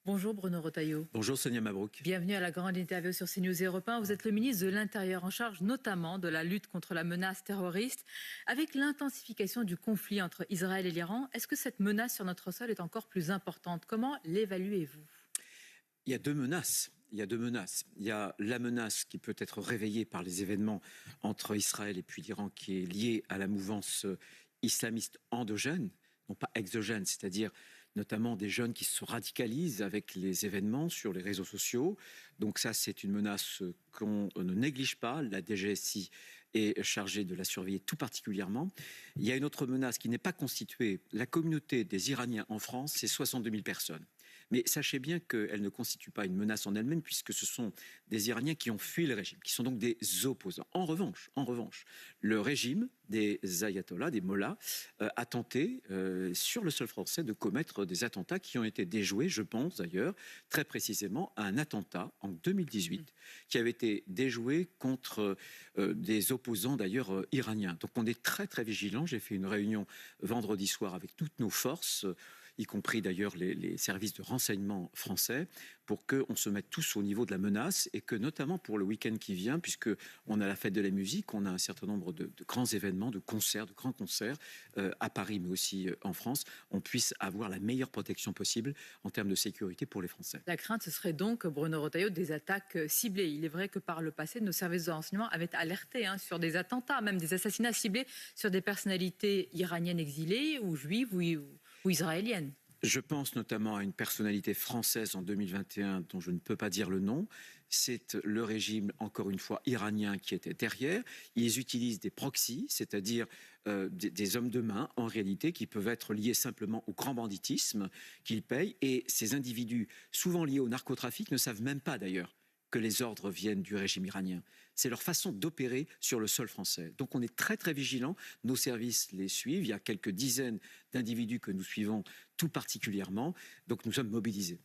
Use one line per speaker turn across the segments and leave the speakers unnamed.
Bonjour Bruno Retailleau.
Bonjour Sonia Mabrouk.
Bienvenue à la grande interview sur CNews et Europe 1. Vous êtes le ministre de l'Intérieur en charge notamment de la lutte contre la menace terroriste. Avec l'intensification du conflit entre Israël et l'Iran, est-ce que cette menace sur notre sol est encore plus importante? Comment l'évaluez-vous?
Il y a deux menaces. Il y a la menace qui peut être réveillée par les événements entre Israël et puis l'Iran, qui est liée à la mouvance islamiste endogène, non pas exogène, c'est-à-dire notamment des jeunes qui se radicalisent avec les événements sur les réseaux sociaux. Donc ça, c'est une menace qu'on ne néglige pas. La DGSI est chargée de la surveiller tout particulièrement. Il y a une autre menace qui n'est pas constituée. La communauté des Iraniens en France, c'est 62 000 personnes. Mais sachez bien qu'elle ne constitue pas une menace en elle-même, puisque ce sont des Iraniens qui ont fui le régime, qui sont donc des opposants. En revanche, le régime des ayatollahs, des mollahs, a tenté, sur le sol français, de commettre des attentats qui ont été déjoués, je pense d'ailleurs, très précisément à un attentat en 2018, qui avait été déjoué contre des opposants d'ailleurs iraniens. Donc on est très très vigilants. J'ai fait une réunion vendredi soir avec toutes nos forces, y compris d'ailleurs les services de renseignement français, pour qu'on se mette tous au niveau de la menace et que notamment pour le week-end qui vient, puisqu'on a la fête de la musique, on a un certain nombre de grands événements, de grands concerts à Paris mais aussi en France, on puisse avoir la meilleure protection possible en termes de sécurité pour les Français.
La crainte, ce serait donc, Bruno Retailleau, des attaques ciblées. Il est vrai que par le passé, nos services de renseignement avaient alerté sur des attentats, même des assassinats ciblés sur des personnalités iraniennes exilées ou juives ou israéliennes.
Je pense notamment à une personnalité française en 2021 dont je ne peux pas dire le nom. C'est le régime, encore une fois, iranien qui était derrière. Ils utilisent des proxys, c'est-à-dire des hommes de main, en réalité, qui peuvent être liés simplement au grand banditisme qu'ils payent. Et ces individus, souvent liés au narcotrafic, ne savent même pas d'ailleurs que les ordres viennent du régime iranien. C'est leur façon d'opérer sur le sol français. Donc on est très très vigilants, nos services les suivent, il y a quelques dizaines d'individus que nous suivons tout particulièrement, donc nous sommes mobilisés.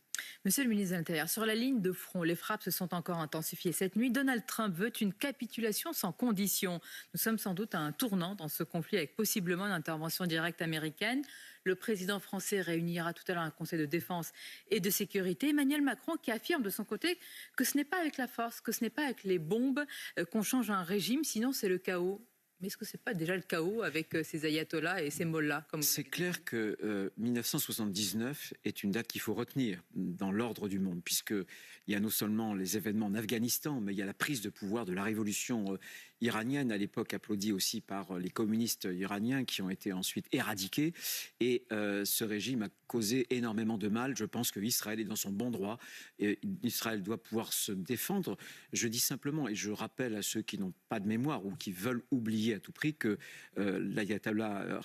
Monsieur le ministre de l'Intérieur, sur la ligne de front, les frappes se sont encore intensifiées cette nuit. Donald Trump veut une capitulation sans condition. Nous sommes sans doute à un tournant dans ce conflit avec possiblement une intervention directe américaine. Le président français réunira tout à l'heure un conseil de défense et de sécurité. Emmanuel Macron qui affirme de son côté que ce n'est pas avec la force, que ce n'est pas avec les bombes qu'on change un régime, sinon c'est le chaos. Mais est-ce que ce n'est pas déjà le chaos avec ces ayatollahs et ces mollahs
C'est clair que 1979 est une date qu'il faut retenir dans l'ordre du monde, puisqu'il y a non seulement les événements en Afghanistan, mais il y a la prise de pouvoir de la révolution iranienne, à l'époque applaudie aussi par les communistes iraniens qui ont été ensuite éradiqués. Et ce régime a causé énormément de mal. Je pense qu'Israël est dans son bon droit. Et Israël doit pouvoir se défendre. Je dis simplement, et je rappelle à ceux qui n'ont pas de mémoire ou qui veulent oublier à tout prix que l'ayatollah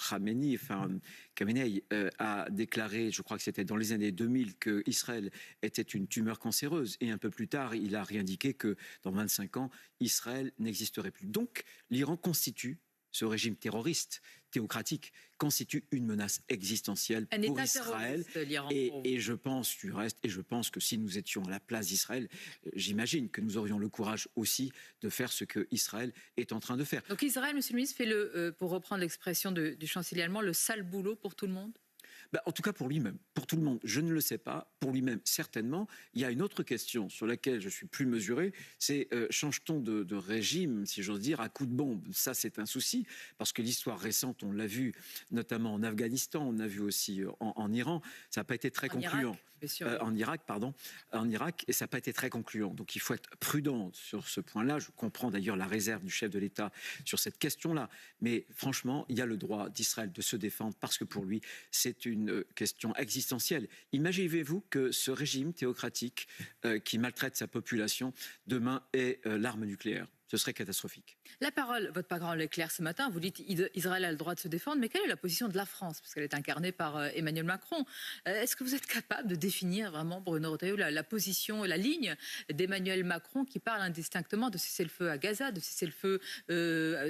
Khamenei a déclaré, je crois que c'était dans les années 2000, qu'Israël était une tumeur cancéreuse. Et un peu plus tard, il a réindiqué que dans 25 ans, Israël n'existerait plus. Donc, l'Iran constitue, ce régime terroriste, théocratique, constitue une menace existentielle pour Israël. Et je pense du reste, et je pense que si nous étions à la place d'Israël, j'imagine que nous aurions le courage aussi de faire ce que Israël est en train de faire.
Donc Israël, monsieur le ministre, fait pour reprendre l'expression du chancelier allemand, le sale boulot pour tout le monde?
En tout cas pour lui-même, pour tout le monde, je ne le sais pas, pour lui-même certainement. Il y a une autre question sur laquelle je suis plus mesuré, c'est change-t-on de régime, si j'ose dire, à coup de bombe? Ça c'est un souci, parce que l'histoire récente, on l'a vu notamment en Afghanistan, on l'a vu aussi en Iran, ça n'a pas été très concluant. En Irak, et ça n'a pas été très concluant. Donc il faut être prudent sur ce point-là. Je comprends d'ailleurs la réserve du chef de l'État sur cette question-là, mais franchement, il y a le droit d'Israël de se défendre, parce que pour lui, c'est une question existentielle. Imaginez-vous que ce régime théocratique qui maltraite sa population, demain ait l'arme nucléaire. Ce serait catastrophique.
Votre parole est claire ce matin. Vous dites qu'Israël a le droit de se défendre, mais quelle est la position de la France? Parce qu'elle est incarnée par Emmanuel Macron. Est-ce que vous êtes capable de définir vraiment, Bruno Retailleau, la position, la ligne d'Emmanuel Macron qui parle indistinctement de cessez-le-feu à Gaza, de cessez-le-feu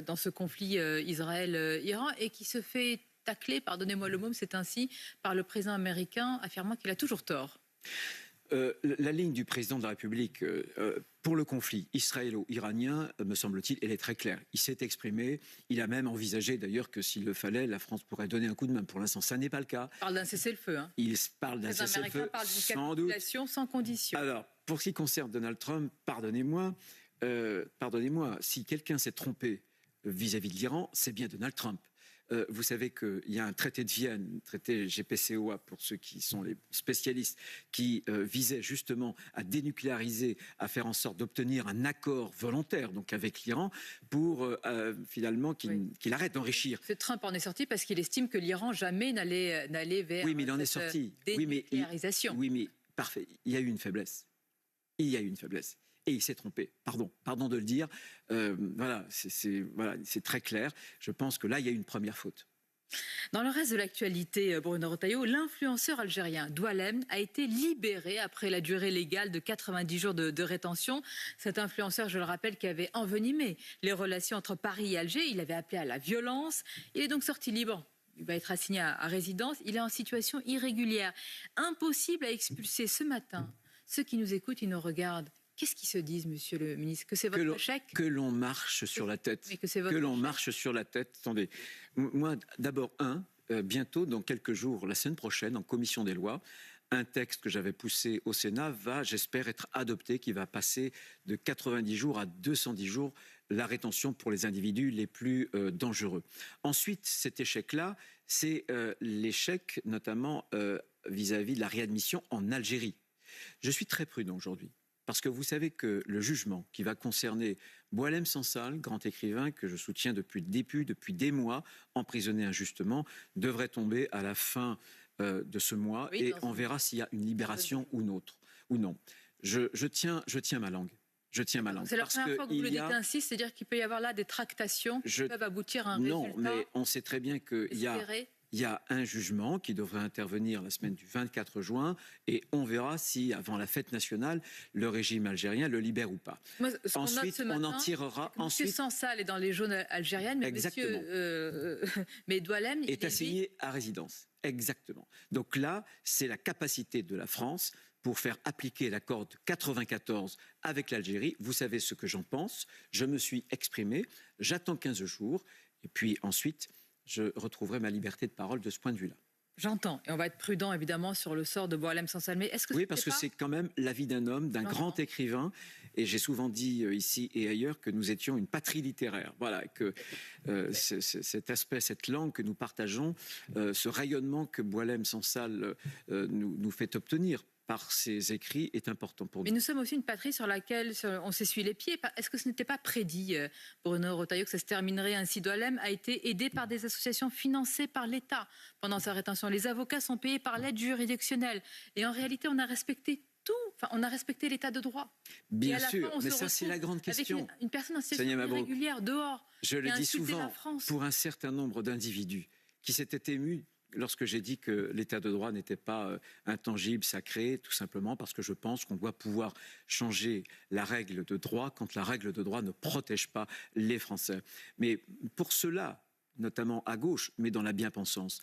dans ce conflit Israël-Iran, et qui se fait tacler, pardonnez-moi le mot, mais c'est ainsi, par le président américain, affirmant qu'il a toujours tort?
La ligne du président de la République pour le conflit israélo-iranien, me semble-t-il, elle est très claire. Il s'est exprimé, il a même envisagé d'ailleurs que s'il le fallait, la France pourrait donner un coup de main. Pour l'instant, ça n'est pas le cas.
Il parle d'un cessez-le-feu. Hein.
Il parle d'un cessez-le-feu,
parle d'une
sans doute.
capitulation sans condition.
Alors, pour ce qui concerne Donald Trump, pardonnez-moi, si quelqu'un s'est trompé vis-à-vis de l'Iran, c'est bien Donald Trump. Vous savez qu'il y a un traité de Vienne, traité GPCOA pour ceux qui sont les spécialistes, qui visait justement à dénucléariser, à faire en sorte d'obtenir un accord volontaire donc avec l'Iran pour finalement qu'il arrête d'enrichir.
Trump en est sorti parce qu'il estime que l'Iran jamais n'allait vers
oui, mais il en est sorti.
Dénucléarisation.
Oui, mais parfait. Il y a eu une faiblesse. Il y a eu une faiblesse. Et il s'est trompé. Pardon de le dire. C'est très clair. Je pense que là, il y a eu une première faute.
Dans le reste de l'actualité, Bruno Retailleau, l'influenceur algérien Doualem a été libéré après la durée légale de 90 jours de rétention. Cet influenceur, je le rappelle, qui avait envenimé les relations entre Paris et Alger, il avait appelé à la violence. Il est donc sorti libre. Il va être assigné à résidence. Il est en situation irrégulière. Impossible à expulser ce matin. Ceux qui nous écoutent, ils nous regardent. Qu'est-ce qu'ils se disent, monsieur le ministre? Que c'est votre échec?
Que l'on marche sur la tête.
Mais que
l'on marche sur la tête. Attendez, moi, d'abord, bientôt, dans quelques jours, la semaine prochaine, en commission des lois, un texte que j'avais poussé au Sénat va, j'espère, être adopté, qui va passer de 90 jours à 210 jours la rétention pour les individus les plus dangereux. Ensuite, cet échec-là, c'est l'échec notamment vis-à-vis de la réadmission en Algérie. Je suis très prudent aujourd'hui. Parce que vous savez que le jugement qui va concerner Boualem Sansal, grand écrivain que je soutiens depuis le début, depuis des mois, emprisonné injustement, devrait tomber à la fin de ce mois et on verra s'il y a une libération ou non. Je tiens ma langue.
C'est la première fois que vous le dites ainsi, c'est-à-dire qu'il peut y avoir là des tractations qui peuvent aboutir à un résultat.
Non, mais on sait très bien qu'il y a un jugement qui devrait intervenir la semaine du 24 juin et on verra si, avant la fête nationale, le régime algérien le libère ou pas.
Ensuite, on en tirera. Monsieur Sansal est dans les jaunes algériennes, mais mais Doualem
est assigné à résidence. Exactement. Donc là, c'est la capacité de la France pour faire appliquer l'accord de 94 avec l'Algérie. Vous savez ce que j'en pense. Je me suis exprimé. J'attends 15 jours. Et puis ensuite, je retrouverai ma liberté de parole de ce point de vue-là.
J'entends. Et on va être prudent, évidemment, sur le sort de Boualem Sansal. Mais est-ce que
oui, parce que c'est quand même la vie d'un homme, d'un grand écrivain. Et j'ai souvent dit ici et ailleurs que nous étions une patrie littéraire. Voilà, que cet aspect, cette langue que nous partageons, ce rayonnement que Boualem Sansal nous fait obtenir par ses écrits est important pour nous.
Mais nous sommes aussi une patrie sur laquelle on s'essuie les pieds. Est-ce que ce n'était pas prédit, Bruno Retailleau, que ça se terminerait ainsi? Doualem a été aidé par des associations financées par l'État pendant sa rétention. Les avocats sont payés par l'aide juridictionnelle. Et en réalité, on a respecté tout. Enfin, on a respecté l'état de droit.
Bien sûr, mais ça c'est la grande question.
Avec une personne en situation irrégulière dehors.
Je le dis souvent, pour un certain nombre d'individus qui s'étaient émus lorsque j'ai dit que l'état de droit n'était pas intangible, sacré, tout simplement parce que je pense qu'on doit pouvoir changer la règle de droit quand la règle de droit ne protège pas les Français. Mais pour cela, notamment à gauche, mais dans la bien-pensance,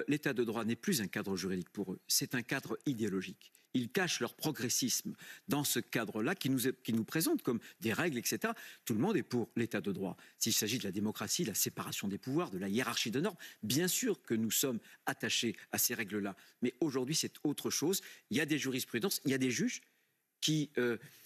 l'état de droit n'est plus un cadre juridique pour eux, c'est un cadre idéologique. Ils cachent leur progressisme dans ce cadre-là qui nous présente comme des règles, etc. Tout le monde est pour l'état de droit. S'il s'agit de la démocratie, de la séparation des pouvoirs, de la hiérarchie de normes, bien sûr que nous sommes attachés à ces règles-là. Mais aujourd'hui, c'est autre chose. Il y a des jurisprudences, il y a des juges qui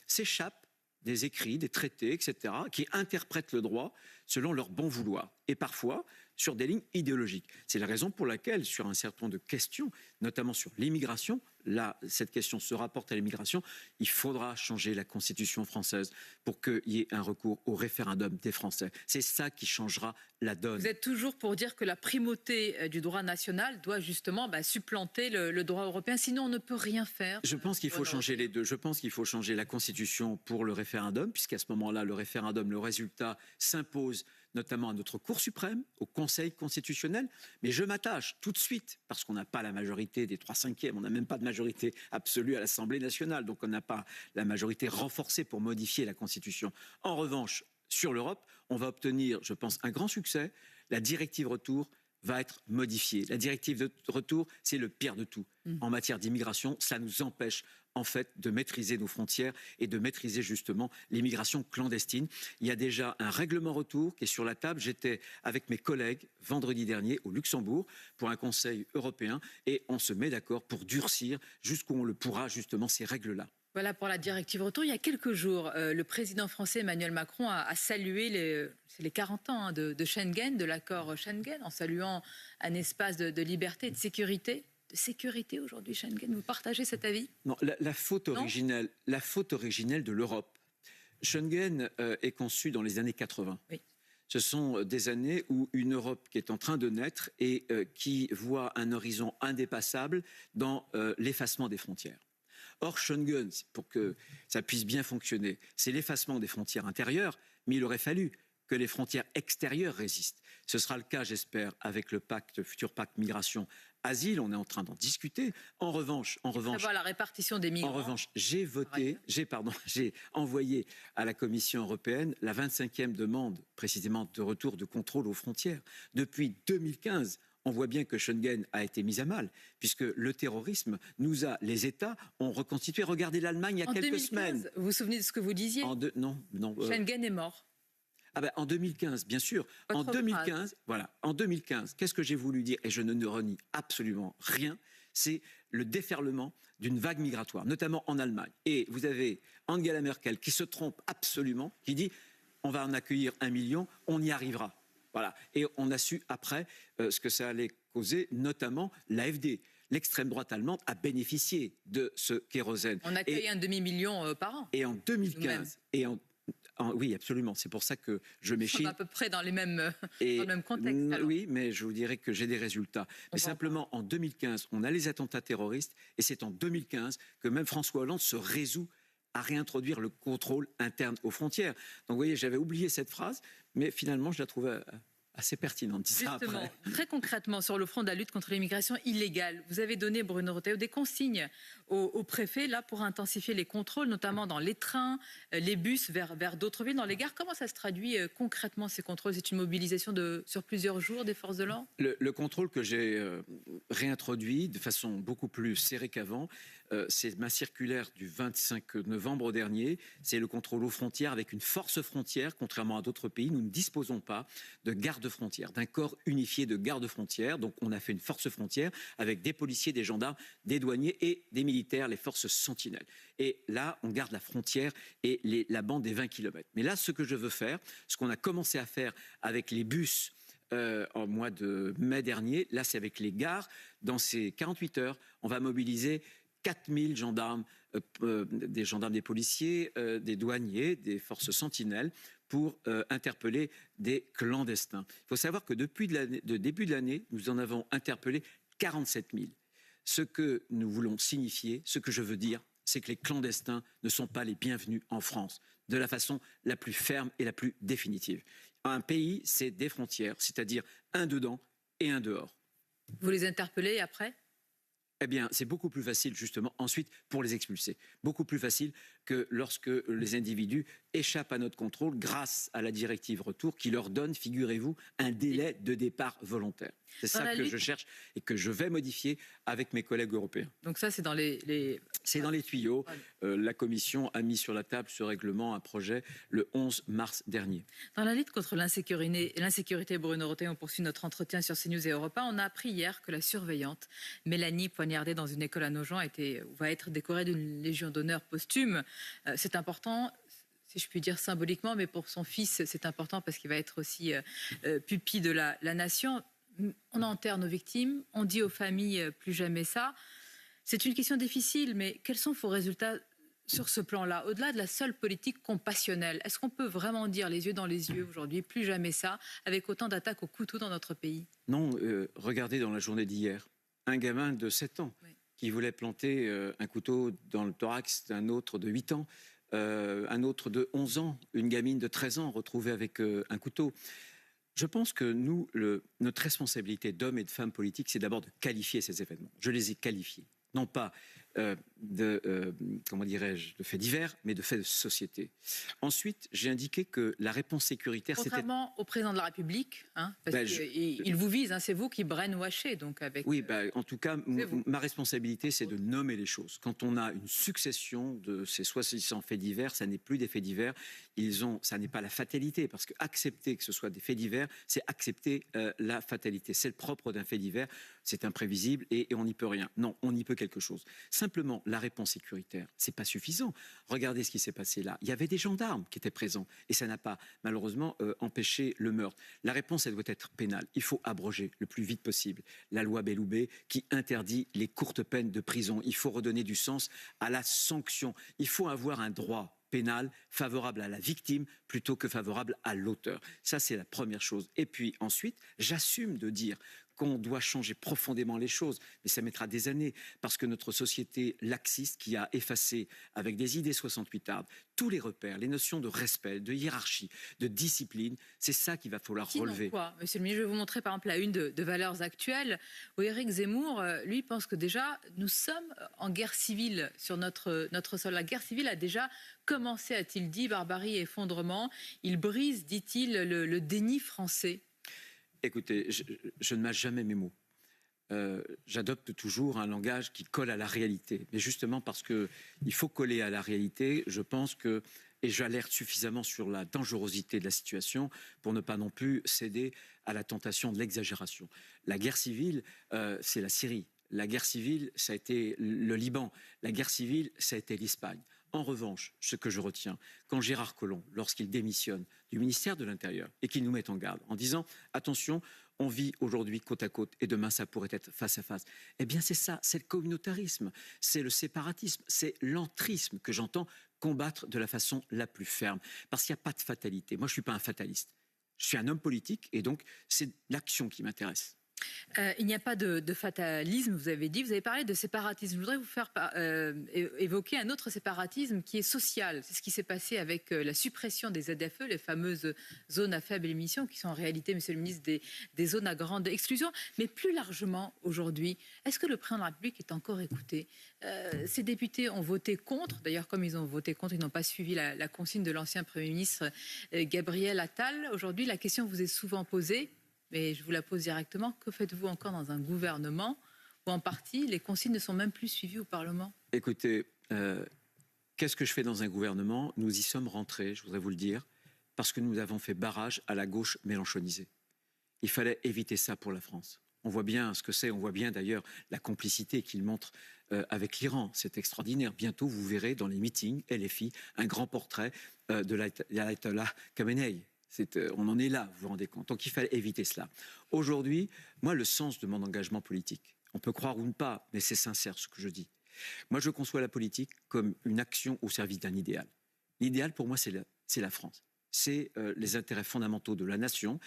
s'échappent des écrits, des traités, etc., qui interprètent le droit selon leur bon vouloir. Et parfois, sur des lignes idéologiques. C'est la raison pour laquelle, sur un certain nombre de questions, notamment sur l'immigration, là, cette question se rapporte à l'immigration, il faudra changer la Constitution française pour qu'il y ait un recours au référendum des Français. C'est ça qui changera la donne.
Vous êtes toujours pour dire que la primauté du droit national doit justement supplanter le droit européen, sinon on ne peut rien faire.
Je pense qu'il faut changer les deux. Je pense qu'il faut changer la Constitution pour le référendum, puisqu'à ce moment-là, le référendum, le résultat s'impose notamment à notre Cour suprême, au Conseil constitutionnel. Mais je m'attache tout de suite, parce qu'on n'a pas la majorité des 3/5, on n'a même pas de majorité absolue à l'Assemblée nationale, donc on n'a pas la majorité renforcée pour modifier la Constitution. En revanche, sur l'Europe, on va obtenir, je pense, un grand succès, la directive retour va être modifiée. La directive de retour, c'est le pire de tout. En matière d'immigration, ça nous empêche en fait de maîtriser nos frontières et de maîtriser justement l'immigration clandestine. Il y a déjà un règlement retour qui est sur la table. J'étais avec mes collègues vendredi dernier au Luxembourg pour un Conseil européen et on se met d'accord pour durcir jusqu'où on le pourra justement ces règles-là.
Voilà pour la directive retour. Il y a quelques jours, le président français Emmanuel Macron a salué les 40 ans de Schengen, de l'accord Schengen, en saluant un espace de liberté et de sécurité. De sécurité aujourd'hui, Schengen. Vous partagez cet avis?
Non, la faute originelle de l'Europe. Schengen est conçu dans les années 80.
Oui.
Ce sont des années où une Europe qui est en train de naître et qui voit un horizon indépassable dans l'effacement des frontières. Or, Schengen, pour que ça puisse bien fonctionner, c'est l'effacement des frontières intérieures, mais il aurait fallu que les frontières extérieures résistent. Ce sera le cas, j'espère, avec le futur pacte migration-asile. On est en train d'en discuter. En revanche,
la répartition des migrants.
En revanche, j'ai envoyé à la Commission européenne la 25e demande, précisément de retour de contrôle aux frontières. Depuis 2015, on voit bien que Schengen a été mis à mal, puisque le terrorisme les États ont reconstitué. Regardez l'Allemagne il y a quelques semaines.
Vous vous souvenez de ce que vous disiez?
Non.
Schengen est mort.
En 2015, bien sûr. En 2015, qu'est-ce que j'ai voulu dire? Et je ne renie absolument rien. C'est le déferlement d'une vague migratoire, notamment en Allemagne. Et vous avez Angela Merkel qui se trompe absolument, qui dit on va en accueillir 1 million, on y arrivera. Voilà. Et on a su après ce que ça allait causer, notamment l'AfD. L'extrême droite allemande a bénéficié de ce kérosène.
On accueille un demi-million par an.
Et en 2015, oui, absolument. C'est pour ça que je m'échine.
On est à peu près dans le même contexte.
Oui, mais je vous dirais que j'ai des résultats. Mais simplement, en 2015, on a les attentats terroristes. Et c'est en 2015 que même François Hollande se résout à réintroduire le contrôle interne aux frontières. Donc vous voyez, j'avais oublié cette phrase, mais finalement, je la trouvais assez pertinente.
Justement, très concrètement, sur le front de la lutte contre l'immigration illégale, vous avez donné, Bruno Retailleau, des consignes au préfet là, pour intensifier les contrôles, notamment dans les trains, les bus vers d'autres villes, dans les gares. Comment ça se traduit concrètement, ces contrôles? C'est une mobilisation sur plusieurs jours des forces de l'ordre?
Le contrôle que j'ai réintroduit de façon beaucoup plus serrée qu'avant, c'est ma circulaire du 25 novembre dernier. C'est le contrôle aux frontières avec une force frontière. Contrairement à d'autres pays, nous ne disposons pas de garde-frontières, d'un corps unifié de garde-frontières. Donc on a fait une force frontière avec des policiers, des gendarmes, des douaniers et des militaires, les forces sentinelles. Et là, on garde la frontière et la bande des 20 km. Mais là, ce que je veux faire, ce qu'on a commencé à faire avec les bus en mois de mai dernier, là c'est avec les gares. Dans ces 48 heures, on va mobiliser 4000 gendarmes, des policiers, des douaniers, des forces sentinelles pour interpeller des clandestins. Il faut savoir que depuis le début de l'année, nous en avons interpellé 47 000. Ce que nous voulons signifier, ce que je veux dire, c'est que les clandestins ne sont pas les bienvenus en France, de la façon la plus ferme et la plus définitive. Un pays, c'est des frontières, c'est-à-dire un dedans et un dehors.
Vous les interpellez après ?
Eh bien, c'est beaucoup plus facile, justement, ensuite, pour les expulser. Beaucoup plus facile que lorsque les individus échappent à notre contrôle grâce à la directive retour qui leur donne, figurez-vous, un délai de départ volontaire. C'est ça que je cherche et que je vais modifier avec mes collègues européens.
Donc ça, c'est dans les...
C'est dans les tuyaux. La Commission a mis sur la table ce règlement, un projet, le 11 mars dernier.
Dans la lutte contre l'insécurité, Bruno Retailleau, on poursuit notre entretien sur CNews et Europe 1. On a appris hier que la surveillante Mélanie, poignardée dans une école à Nogent, va être décorée d'une Légion d'honneur posthume. C'est important, si je puis dire symboliquement, mais pour son fils, c'est important parce qu'il va être aussi pupille de la nation. On enterre nos victimes, on dit aux familles plus jamais ça. C'est une question difficile, mais quels sont vos résultats sur ce plan-là, au-delà de la seule politique compassionnelle? Est-ce qu'on peut vraiment dire les yeux dans les yeux aujourd'hui, plus jamais ça, avec autant d'attaques au couteau dans notre pays?
Non, regardez dans la journée d'hier, un gamin de 7 ans qui voulait planter un couteau dans le thorax d'un autre de 8 ans, un autre de 11 ans, une gamine de 13 ans retrouvée avec un couteau. Je pense que nous, notre responsabilité d'hommes et de femmes politiques, c'est d'abord de qualifier ces événements. Je les ai qualifiés. Non pas comment dirais-je, de faits divers, mais de faits de société. Ensuite, j'ai indiqué que la réponse sécuritaire,
contrairement au président de la République, hein, parce qu'il vous vise, hein, c'est vous qui brainwashez, donc avec.
Oui, en tout cas, ma responsabilité, c'est de nommer les choses. Quand on a une succession de ces 600 faits divers, ça n'est plus des faits divers. Ça n'est pas la fatalité, parce que accepter que ce soit des faits divers, c'est accepter la fatalité. C'est le propre d'un fait divers, c'est imprévisible et on n'y peut rien. Non, on y peut quelque chose. Simplement, la réponse sécuritaire, c'est pas suffisant. Regardez ce qui s'est passé là. Il y avait des gendarmes qui étaient présents et ça n'a pas, malheureusement, empêché le meurtre. La réponse, elle doit être pénale. Il faut abroger le plus vite possible la loi Belloubet qui interdit les courtes peines de prison. Il faut redonner du sens à la sanction. Il faut avoir un droit pénal favorable à la victime plutôt que favorable à l'auteur. Ça, c'est la première chose. Et puis ensuite, j'assume de dire qu'on doit changer profondément les choses, mais ça mettra des années, parce que notre société laxiste qui a effacé, avec des idées 68ardes, tous les repères, les notions de respect, de hiérarchie, de discipline, c'est ça qu'il va falloir relever.
Quoi, Monsieur le ministre, je vais vous montrer par exemple la une de Valeurs Actuelles, où Éric Zemmour, lui, pense que déjà, nous sommes en guerre civile sur notre sol. La guerre civile a déjà commencé, a-t-il dit, barbarie et effondrement. Il brise, dit-il, le déni français.
Écoutez, je ne mâche jamais mes mots. J'adopte toujours un langage qui colle à la réalité. Mais justement parce qu'il faut coller à la réalité, je pense que, et j'alerte suffisamment sur la dangerosité de la situation pour ne pas non plus céder à la tentation de l'exagération. La guerre civile, c'est la Syrie. La guerre civile, ça a été le Liban. La guerre civile, ça a été l'Espagne. En revanche, ce que je retiens, quand Gérard Collomb, lorsqu'il démissionne du ministère de l'Intérieur et qu'il nous met en garde en disant « Attention, on vit aujourd'hui côte à côte et demain ça pourrait être face à face », eh bien c'est ça, c'est le communautarisme, c'est le séparatisme, c'est l'entrisme que j'entends combattre de la façon la plus ferme. Parce qu'il n'y a pas de fatalité. Moi, je ne suis pas un fataliste. Je suis un homme politique et donc c'est l'action qui m'intéresse.
Il n'y a pas de fatalisme, vous avez dit. Vous avez parlé de séparatisme. Je voudrais vous faire évoquer un autre séparatisme qui est social. C'est ce qui s'est passé avec la suppression des ZFE, les fameuses zones à faible émission, qui sont en réalité, monsieur le ministre, des zones à grande exclusion. Mais plus largement, aujourd'hui, est-ce que le président de la République est encore écouté ? Ces députés ont voté contre. D'ailleurs, comme ils ont voté contre, ils n'ont pas suivi la consigne de l'ancien Premier ministre Gabriel Attal. Aujourd'hui, la question vous est souvent posée. Mais je vous la pose directement. Que faites-vous encore dans un gouvernement où, en partie, les consignes ne sont même plus suivies au Parlement ?
Écoutez, qu'est-ce que je fais dans un gouvernement ? Nous y sommes rentrés, je voudrais vous le dire, parce que nous avons fait barrage à la gauche mélenchonisée. Il fallait éviter ça pour la France. On voit bien ce que c'est, on voit bien d'ailleurs la complicité qu'il montre avec l'Iran. C'est extraordinaire. Bientôt, vous verrez dans les meetings LFI un grand portrait de l'Ayatollah Khamenei. On en est là, vous vous rendez compte. Donc il fallait éviter cela. Aujourd'hui, moi, le sens de mon engagement politique, on peut croire ou ne pas, mais c'est sincère ce que je dis. Moi, je conçois la politique comme une action au service d'un idéal. L'idéal, pour moi, c'est la France. C'est les intérêts fondamentaux de la nation.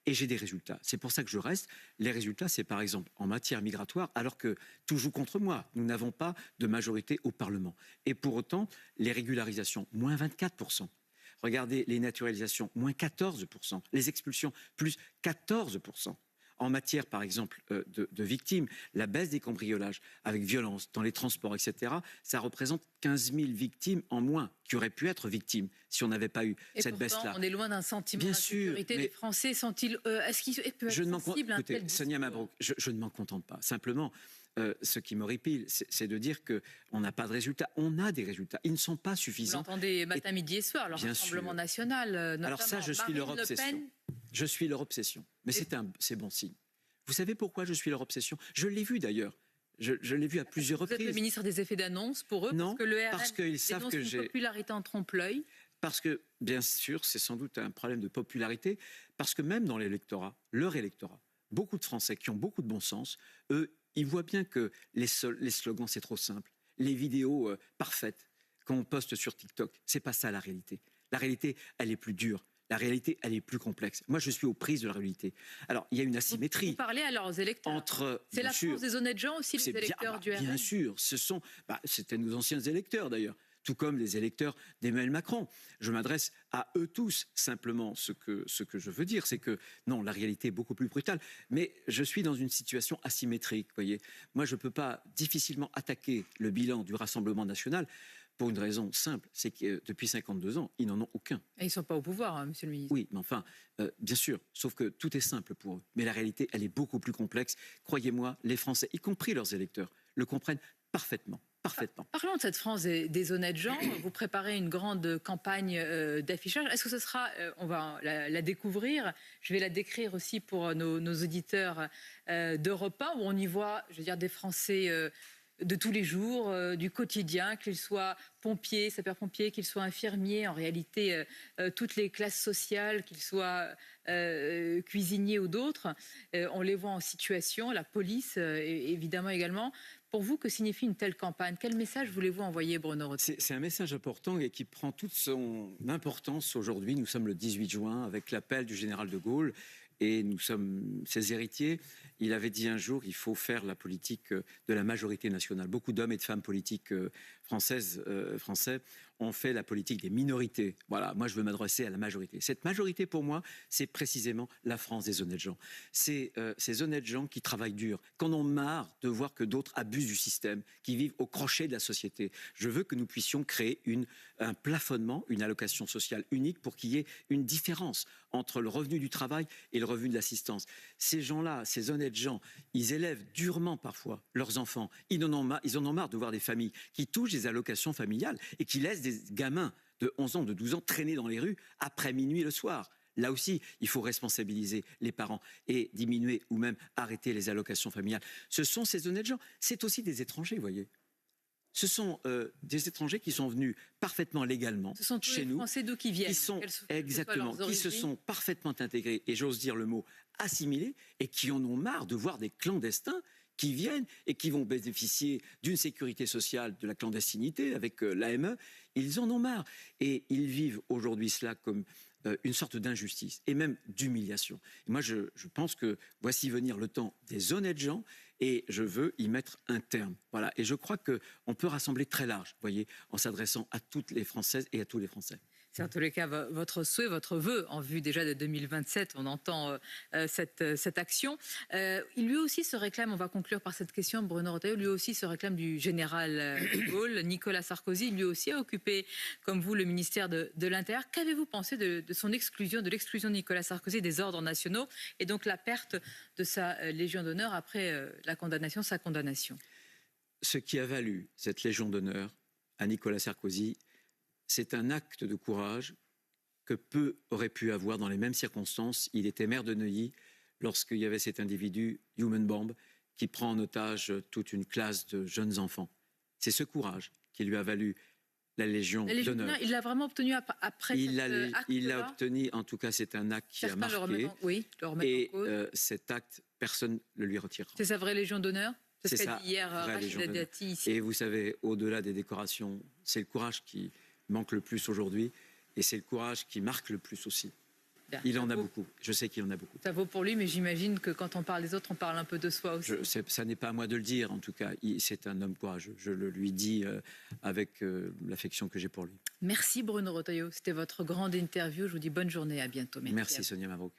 Et j'ai des résultats. C'est pour ça que je reste. Les résultats, c'est par exemple en matière migratoire, alors que tout joue contre moi. Nous n'avons pas de majorité au Parlement. Et pour autant, les régularisations, moins 24%. Regardez les naturalisations, moins 14%. Les expulsions, plus 14%. En matière, par exemple, de victimes, la baisse des cambriolages avec violence dans les transports, etc., ça représente 15 000 victimes en moins qui auraient pu être victimes si on n'avait pas eu cette baisse-là.
On est loin d'un sentiment d'insécurité. Les Français sont-ils... Est-ce qu'ils peuvent être sensibles à un tel discours ?
Sonia Mabrouk, je ne m'en contente pas. Simplement, ce qui m'horripile, c'est de dire qu'on n'a pas de résultats. On a des résultats. Ils ne sont pas suffisants.
Vous l'entendez matin, midi et soir, le Rassemblement national, notamment.
Alors ça, je suis leur obsession. Je suis leur obsession. Mais c'est bon signe. Vous savez pourquoi je suis leur obsession ? Je l'ai vu d'ailleurs. Je l'ai vu à plusieurs reprises.
Vous êtes le ministre des effets d'annonce pour eux ?
Non,
parce que le RN
parce qu'ils savent que j'ai...
une popularité en trompe-l'œil.
Parce que, bien sûr, c'est sans doute un problème de popularité. Parce que même dans l'électorat, leur électorat, beaucoup de Français qui ont beaucoup de bon sens, eux, ils voient bien que les slogans, c'est trop simple. Les vidéos parfaites qu'on poste sur TikTok, c'est pas ça la réalité. La réalité, elle est plus dure. La réalité, elle est plus complexe. Moi, je suis aux prises de la réalité. Alors, il y a une asymétrie.
Vous parlez à leurs électeurs. C'est la France des honnêtes gens aussi, les électeurs du RN.
Bien sûr. C'était nos anciens électeurs, d'ailleurs. tout comme les électeurs d'Emmanuel Macron. Je m'adresse à eux tous. Simplement, ce que je veux dire, c'est que non, la réalité est beaucoup plus brutale. Mais je suis dans une situation asymétrique, voyez. Moi, je ne peux pas difficilement attaquer le bilan du Rassemblement national pour une raison simple, c'est que depuis 52 ans, ils n'en ont aucun.
Et ils ne sont pas au pouvoir, hein, monsieur le ministre.
Oui, mais enfin, bien sûr, sauf que tout est simple pour eux. Mais la réalité, elle est beaucoup plus complexe. Croyez-moi, les Français, y compris leurs électeurs, le comprennent parfaitement. Parfaitement.
Parlons de cette France des honnêtes gens. Vous préparez une grande campagne d'affichage. Est-ce que ce sera, on va la découvrir, je vais la décrire aussi pour nos auditeurs d'Europe 1, où on y voit, je veux dire, des Français de tous les jours, du quotidien, qu'ils soient pompiers, sapeurs-pompiers, qu'ils soient infirmiers, en réalité toutes les classes sociales, qu'ils soient cuisiniers ou d'autres, on les voit en situation, la police évidemment également. Pour vous, que signifie une telle campagne? Quel message voulez-vous envoyer, Bruno Retailleau?
C'est un message important et qui prend toute son importance aujourd'hui. Nous sommes le 18 juin avec l'appel du général de Gaulle et nous sommes ses héritiers. Il avait dit un jour, il faut faire la politique de la majorité nationale. Beaucoup d'hommes et de femmes politiques français ont fait la politique des minorités. Voilà, moi je veux m'adresser à la majorité. Cette majorité pour moi, c'est précisément la France des honnêtes gens. C'est ces honnêtes gens qui travaillent dur, qui en ont marre de voir que d'autres abusent du système, qui vivent au crochet de la société. Je veux que nous puissions créer un plafonnement, une allocation sociale unique pour qu'il y ait une différence entre le revenu du travail et le revenu de l'assistance. Ces gens-là, ces honnêtes gens, ils élèvent durement parfois leurs enfants. Ils en ont marre de voir des familles qui touchent des allocations familiales et qui laissent des gamins de 11 ans, de 12 ans traîner dans les rues après minuit le soir. Là aussi, il faut responsabiliser les parents et diminuer ou même arrêter les allocations familiales. Ce sont ces honnêtes gens. C'est aussi des étrangers, vous voyez. Ce sont des étrangers qui sont venus parfaitement légalement chez nous. Ce sont tous les
Français d'où qui viennent.
Exactement, qui se sont parfaitement intégrés, et j'ose dire le mot assimilés, et qui en ont marre de voir des clandestins qui viennent et qui vont bénéficier d'une sécurité sociale de la clandestinité avec l'AME. Ils en ont marre. Et ils vivent aujourd'hui cela comme une sorte d'injustice et même d'humiliation. Et moi, je pense que voici venir le temps des honnêtes gens et je veux y mettre un terme. Voilà. Et je crois qu'on peut rassembler très large, vous voyez, en s'adressant à toutes les Françaises et à tous les Français.
C'est en tous les cas votre souhait, votre vœu en vue déjà de 2027. On entend cette action. Lui aussi se réclame, on va conclure par cette question, Bruno Retailleau, lui aussi se réclame du général de Gaulle. Nicolas Sarkozy, lui aussi a occupé, comme vous, le ministère de l'Intérieur. Qu'avez-vous pensé de son exclusion, de l'exclusion de Nicolas Sarkozy des ordres nationaux et donc la perte de sa Légion d'honneur après sa condamnation?
Ce qui a valu cette Légion d'honneur à Nicolas Sarkozy, c'est un acte de courage que peu auraient pu avoir dans les mêmes circonstances. Il était maire de Neuilly lorsqu'il y avait cet individu, Human Bomb, qui prend en otage toute une classe de jeunes enfants. C'est ce courage qui lui a valu la Légion d'honneur.
Il l'a vraiment obtenu après cet acte-là?
Il l'a obtenu, en tout cas c'est un acte qui a marqué. Et cet acte, personne ne le lui retirera.
C'est sa vraie Légion d'honneur?
C'est ça,
hier Rachida Dati ici.
Et vous savez, au-delà des décorations, c'est le courage qui manque le plus aujourd'hui et c'est le courage qui marque le plus aussi. Bien, il en a beaucoup, je sais qu'il en a beaucoup.
Ça vaut pour lui, mais j'imagine que quand on parle des autres, on parle un peu de soi aussi.
Ça n'est pas à moi de le dire, en tout cas, c'est un homme courageux. Je le lui dis avec l'affection que j'ai pour lui.
Merci Bruno Retailleau, c'était votre grande interview. Je vous dis bonne journée, à bientôt.
Merci Sonia Mabrouk.